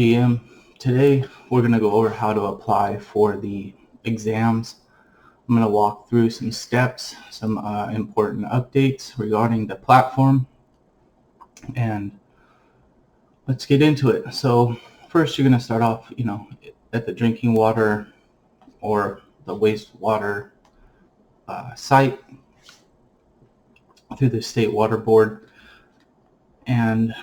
Today we're going to go over how to apply for the exams. I'm going to walk through some steps, some important updates regarding the platform, and let's get into it. So first you're going to start off, at the drinking water or the wastewater site through the State Water Board, and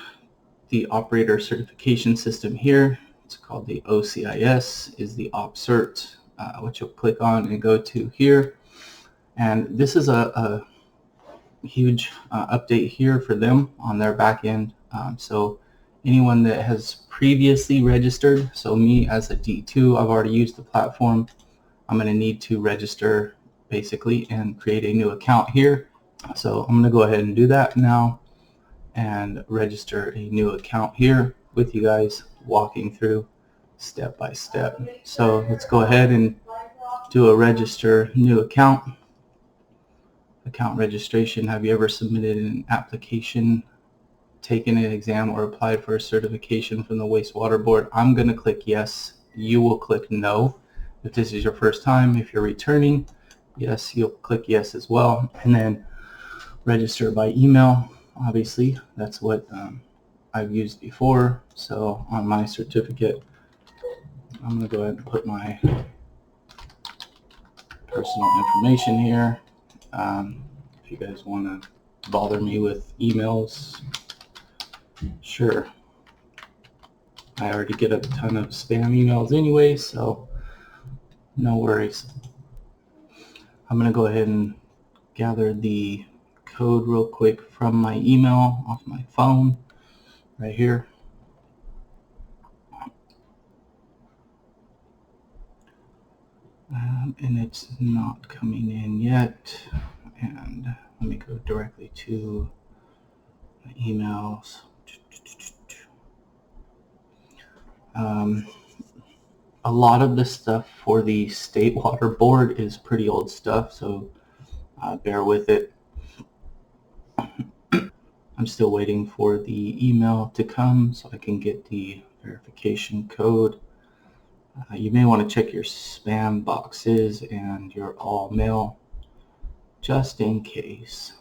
the operator certification system here. It's called the OCIS, is the OpCert, which you'll click on and go to here. And this is a huge update here for them on their back end. So anyone that has previously registered, so me as a D2, I've already used the platform. I'm going to need to register basically and create a new account here. So I'm going to go ahead and do that now and register a new account here with you guys, walking through step by step. So let's go ahead and do a register new account. Account registration. Have you ever submitted an application, taken an exam, or applied for a certification from the Wastewater Board? I'm going to click yes. You will click no. If this is your first time, if you're returning, yes, you'll click yes as well. And then register by email. Obviously, that's what I've used before. So on my certificate, I'm going to go ahead and put my personal information here. If you guys want to bother me with emails, sure. I already get a ton of spam emails anyway, so no worries. I'm going to go ahead and gather the code real quick from my email off my phone right here. And it's not coming in yet. And let me go directly to my emails. A lot of the stuff for the State Water Board is pretty old stuff, so bear with it. I'm still waiting for the email to come so I can get the verification code. You may want to check your spam boxes and your all mail just in case.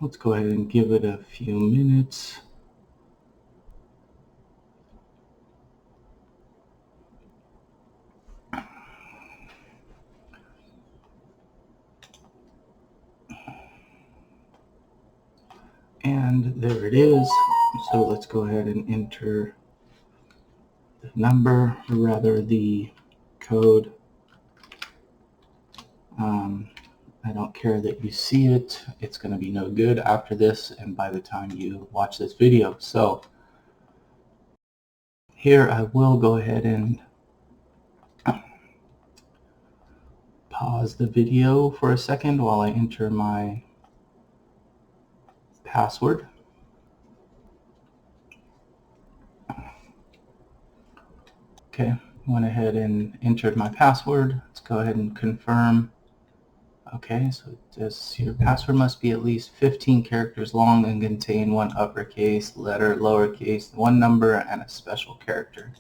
Let's go ahead and give it a few minutes. And there it is. So let's go ahead and enter the number, or rather the code. I don't care that you see it. It's going to be no good after this and by the time you watch this video. So here I will go ahead and pause the video for a second while I enter my password. Okay, went ahead and entered my password. Let's go ahead and confirm. Okay, so your password must be at least 15 characters long and contain one uppercase letter, lowercase, one number, and a special character.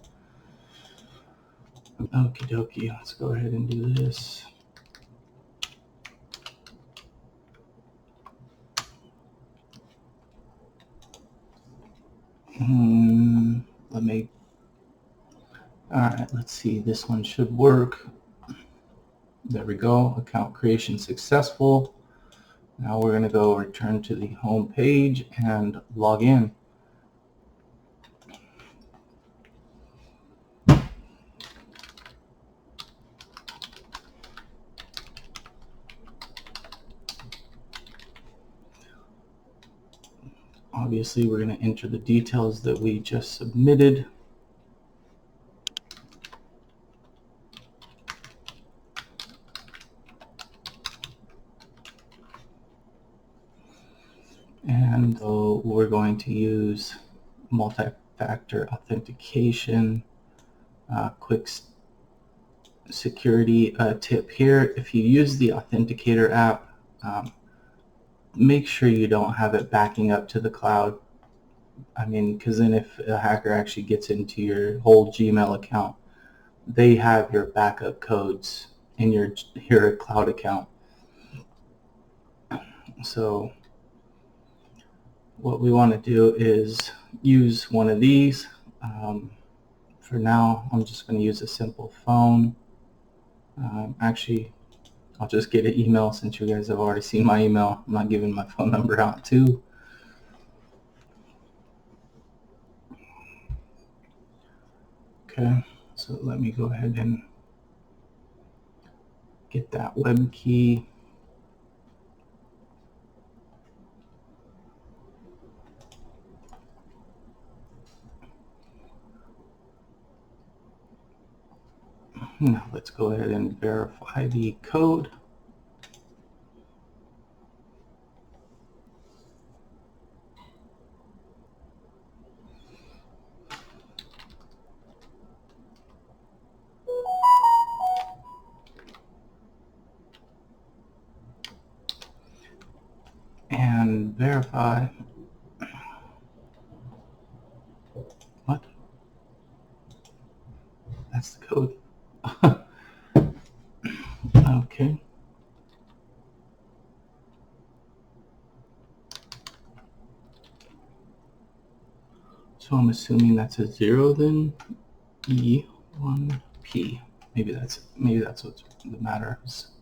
Okie dokie, let's go ahead and do this. Alright, let's see, this one should work. There we go, account creation successful. Now we're going to go return to the home page and log in. Obviously, we're going to enter the details that we just submitted. And so we're going to use multi-factor authentication. Quick security tip here. If you use the Authenticator app, make sure you don't have it backing up to the cloud. I mean, because then if a hacker actually gets into your whole Gmail account, they have your backup codes in your cloud account. So what we want to do is use one of these. For now, I'm just going to use a simple phone. Actually, I'll just get an email since you guys have already seen my email. I'm not giving my phone number out too. Okay, so let me go ahead and get that web key. Now let's go ahead and verify the code. And verify. What? That's the code. Okay. So I'm assuming that's a 0 then. E1P. Maybe that's what the matters.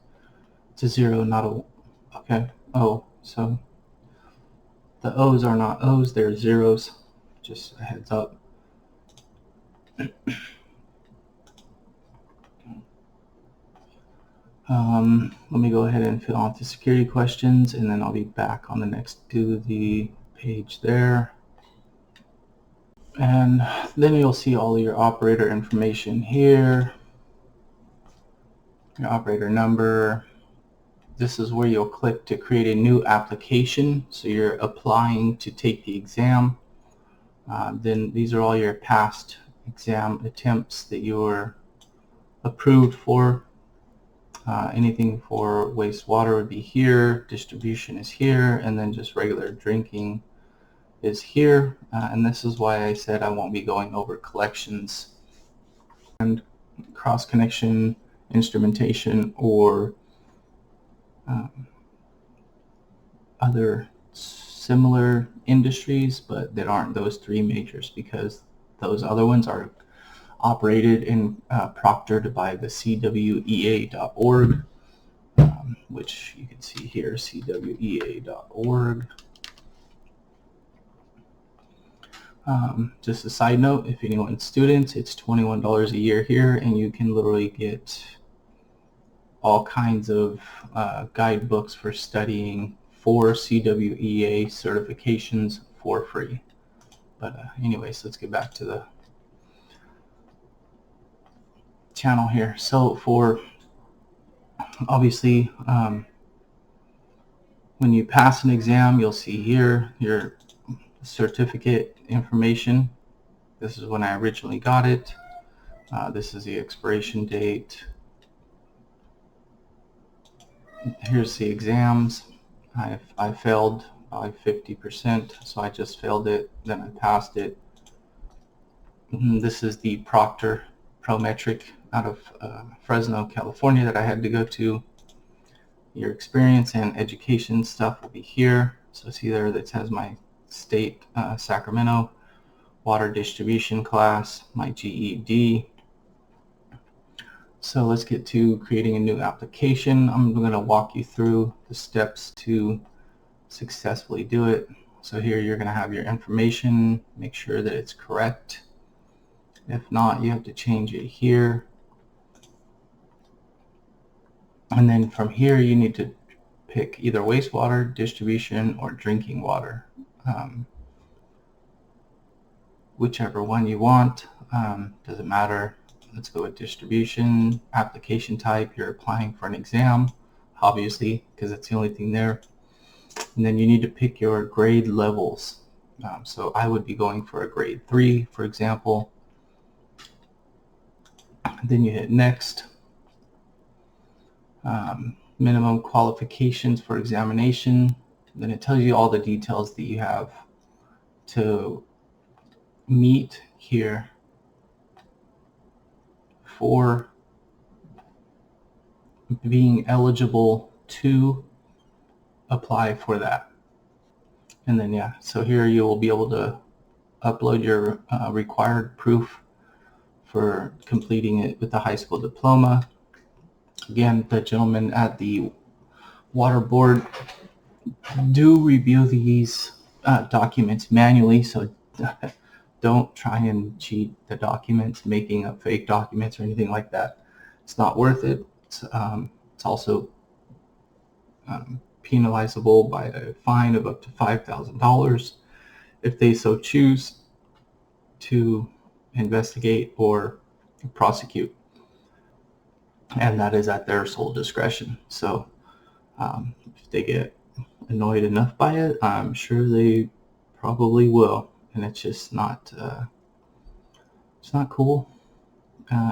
It's a 0, not a. Okay. Oh, so the O's are not O's; they're zeros. Just a heads up. Let me go ahead and fill out the security questions, and then I'll be back on the next to the page there. And then you'll see all your operator information here. Your operator number. This is where you'll click to create a new application. So you're applying to take the exam. Then these are all your past exam attempts that you were approved for. Anything for wastewater would be here, distribution is here, and then just regular drinking is here. And this is why I said I won't be going over collections and cross-connection instrumentation or other similar industries, but that aren't those three majors, because those other ones are operated and proctored by the CWEA.org, which you can see here, CWEA.org. Just a side note, if anyone's students, it's $21 a year here, and you can literally get all kinds of guidebooks for studying for CWEA certifications for free. But anyways, let's get back to the channel here. So for obviously when you pass an exam, you'll see here your certificate information. This is when I originally got it. This is the expiration date. Here's the exams. I failed by 50%, so I just failed it, then I passed it. This is the Proctor Prometric out of Fresno, California that I had to go to. Your experience and education stuff will be here. So see there that says my state, Sacramento, water distribution class, my GED. So let's get to creating a new application. I'm going to walk you through the steps to successfully do it. So here you're going to have your information, make sure that it's correct. If not, you have to change it here. And then from here you need to pick either wastewater, distribution, or drinking water. Whichever one you want, doesn't matter. Let's go with distribution. Application type, you're applying for an exam, obviously, because that's the only thing there. And then you need to pick your grade levels. So I would be going for a grade 3, for example. Then you hit next. Minimum qualifications for examination. Then it tells you all the details that you have to meet here for being eligible to apply for that. And then, yeah, so here you will be able to upload your required proof for completing it with the high school diploma. Again, the gentlemen at the water board do review these documents manually, so don't try and cheat the documents, making up fake documents or anything like that. It's not worth it. It's also penalizable by a fine of up to $5,000 if they so choose to investigate or prosecute, and that is at their sole discretion. So if they get annoyed enough by it, I'm sure they probably will, and it's just not it's not cool.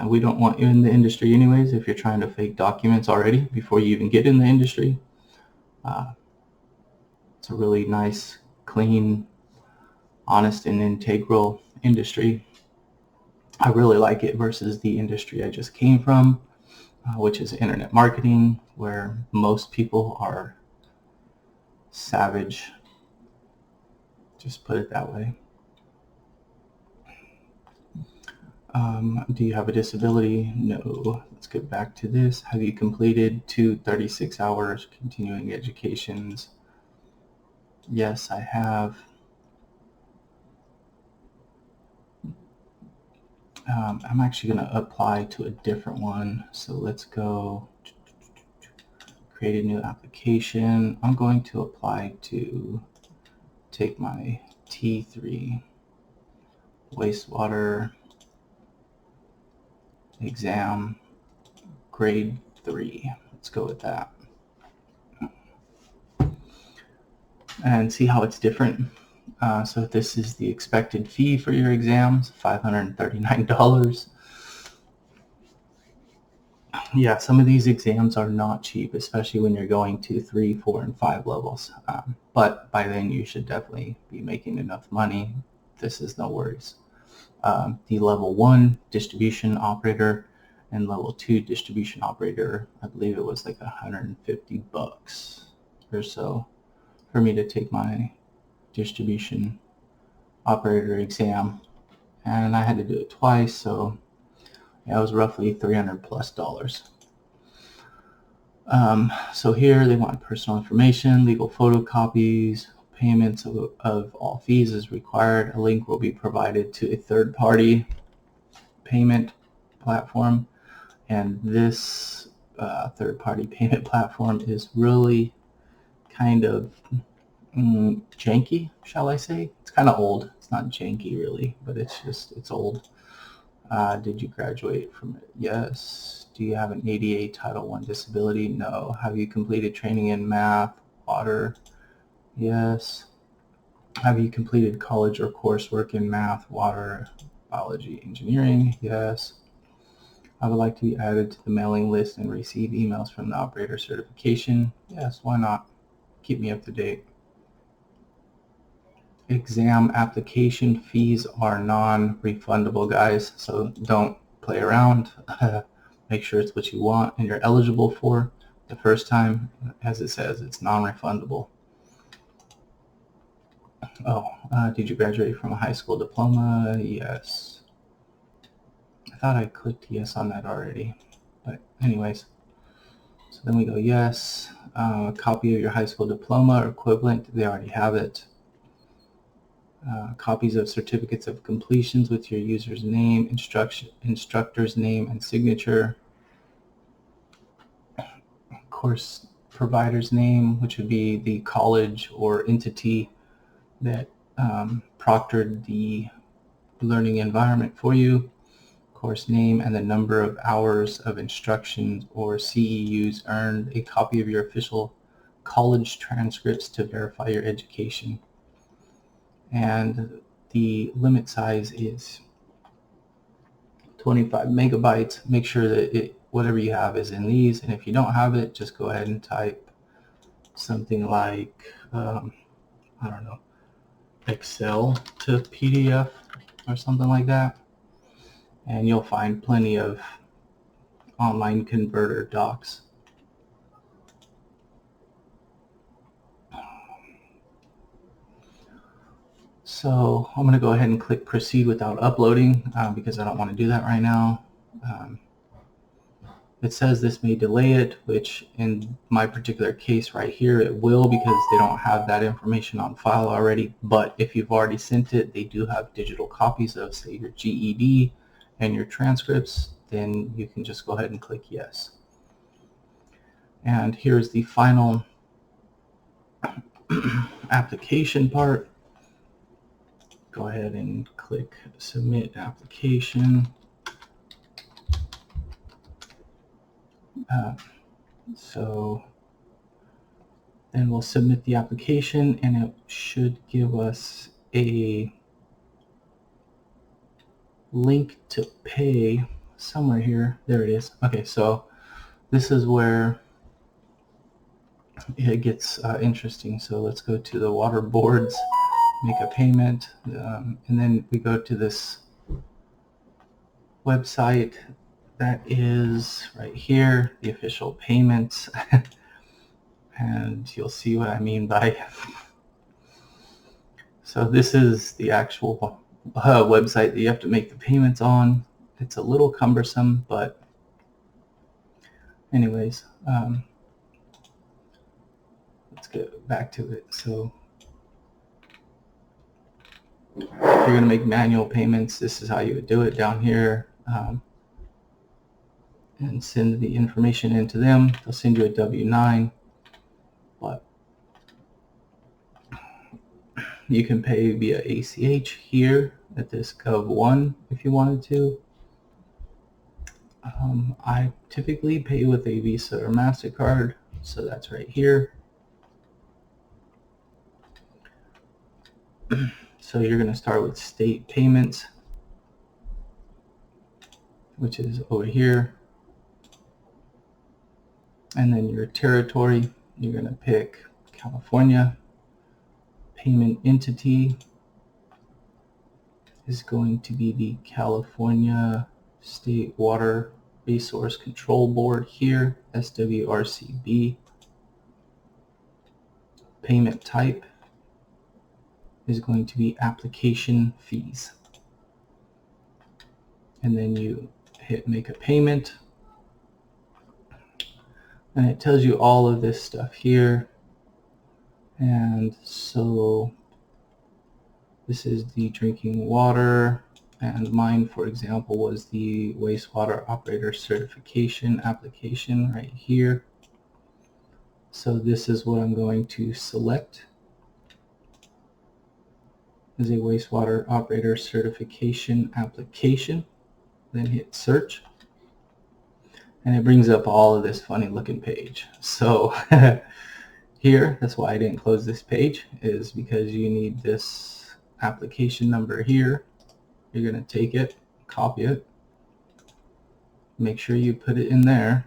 We don't want you in the industry anyways if you're trying to fake documents already before you even get in the industry. It's a really nice, clean, honest, and integral industry. I really like it versus the industry I just came from, which is internet marketing, where most people are savage. Just put it that way. Do you have a disability? No. Let's get back to this. Have you completed 2 36-hour continuing educations? Yes, I have. I'm actually going to apply to a different one. So let's go create a new application. I'm going to apply to take my T3 Wastewater exam, grade 3. Let's go with that. And see how it's different. So this is the expected fee for your exams, $539. Yeah, some of these exams are not cheap, especially when you're going to 3, 4, and 5 levels. But by then you should definitely be making enough money. This is no worries. The level 1 distribution operator and level 2 distribution operator, I believe it was like $150 or so for me to take my distribution operator exam, and I had to do it twice, so yeah, it was roughly $300+. So here they want personal information, legal photocopies, payments of all fees is required. A link will be provided to a third-party payment platform, and this third-party payment platform is really kind of janky, shall I say. It's kind of old. It's not janky really, but it's old. Did you graduate from it? Yes. Do you have an ADA Title I disability? No. Have you completed training in math, water? Yes. Have you completed college or coursework in math, water, biology, engineering? Yes. I would like to be added to the mailing list and receive emails from the operator certification. Yes, why not? Keep me up to date. Exam application fees are non-refundable, guys, so don't play around. Make sure it's what you want and you're eligible for the first time. As it says, it's non-refundable. Did you graduate from a high school diploma? Yes. I thought I clicked yes on that already, but anyways. So then we go yes. A copy of your high school diploma or equivalent, they already have it. Copies of certificates of completions with your user's name, instructor's name, and signature. Course provider's name, which would be the college or entity that proctored the learning environment for you. Course name and the number of hours of instruction or CEUs earned. A copy of your official college transcripts to verify your education. And the limit size is 25 megabytes. Make sure that whatever you have is in these, and if you don't have it, just go ahead and type something like, I don't know, Excel to PDF or something like that. And you'll find plenty of online converter docs. So I'm going to go ahead and click proceed without uploading because I don't want to do that right now. It says this may delay it, which in my particular case right here, it will, because they don't have that information on file already. But if you've already sent it, they do have digital copies of, say, your GED and your transcripts, then you can just go ahead and click yes. And here's the final application part. Go ahead and click submit application. So then we'll submit the application, and it should give us a link to pay somewhere here. There it is. Okay, so this is where it gets interesting. So let's go to the water boards, make a payment, and then we go to this website that is right here, the official payments. And you'll see what I mean by so this is the actual website that you have to make the payments on. It's a little cumbersome, but anyways, let's get back to it. So if you're going to make manual payments, this is how you would do it down here, and send the information into them. They'll send you a W-9, but you can pay via ACH here at this Gov1 if you wanted to. I typically pay with a Visa or MasterCard, so that's right here. So you're going to start with state payments, which is over here. And then your territory, you're going to pick California. Payment entity is going to be the California State Water Resource Control Board here, SWRCB. Payment type is going to be application fees. And then you hit make a payment. And it tells you all of this stuff here. And so this is the drinking water, and mine, for example, was the wastewater operator certification application right here. So this is what I'm going to select, is a wastewater operator certification application. Then hit search, and it brings up all of this funny looking page. So here, that's why I didn't close this page, is because you need this application number here. You're going to take it, copy it, make sure you put it in there,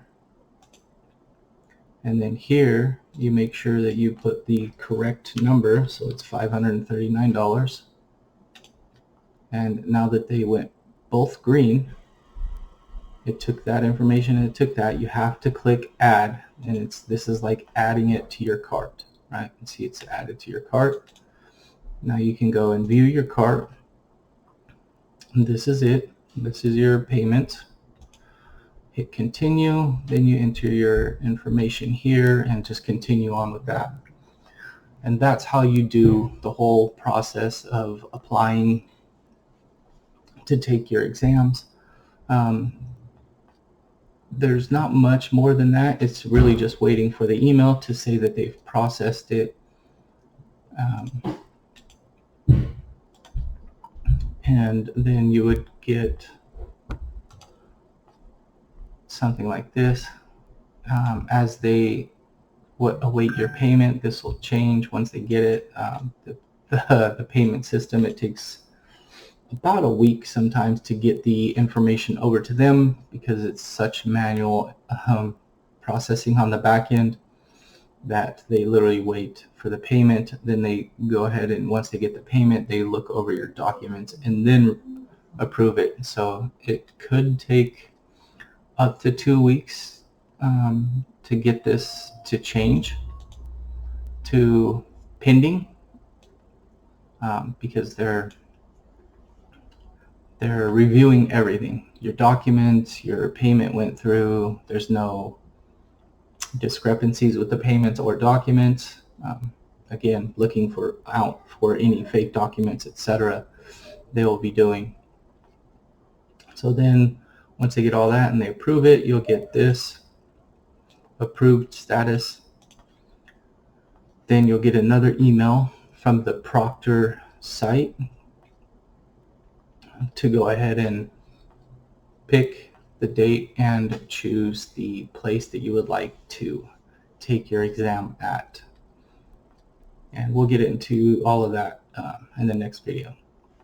and then here you make sure that you put the correct number, so it's $539. And now that they went both green, it took that information and it took that, you have to click add, and this is like adding it to your cart, right? You see it's added to your cart. Now you can go and view your cart. And this is it. This is your payment. Hit continue, then you enter your information here and just continue on with that. And that's how you do the whole process of applying to take your exams. There's not much more than that. It's really just waiting for the email to say that they've processed it. And then you would get something like this. As they await your payment, this will change once they get it. The payment system, it takes about a week sometimes to get the information over to them because it's such manual processing on the back end. that they literally wait for the payment, then they go ahead and once they get the payment, they look over your documents and then approve it. So it could take up to 2 weeks to get this to change to pending, because they're reviewing everything. Your documents, your payment went through, there's no discrepancies with the payments or documents. Again, looking out for any fake documents, etc. they will be doing. So then once they get all that and they approve it, you'll get this approved status. Then you'll get another email from the Proctor site to go ahead and pick the date and choose the place that you would like to take your exam at. And we'll get into all of that in the next video.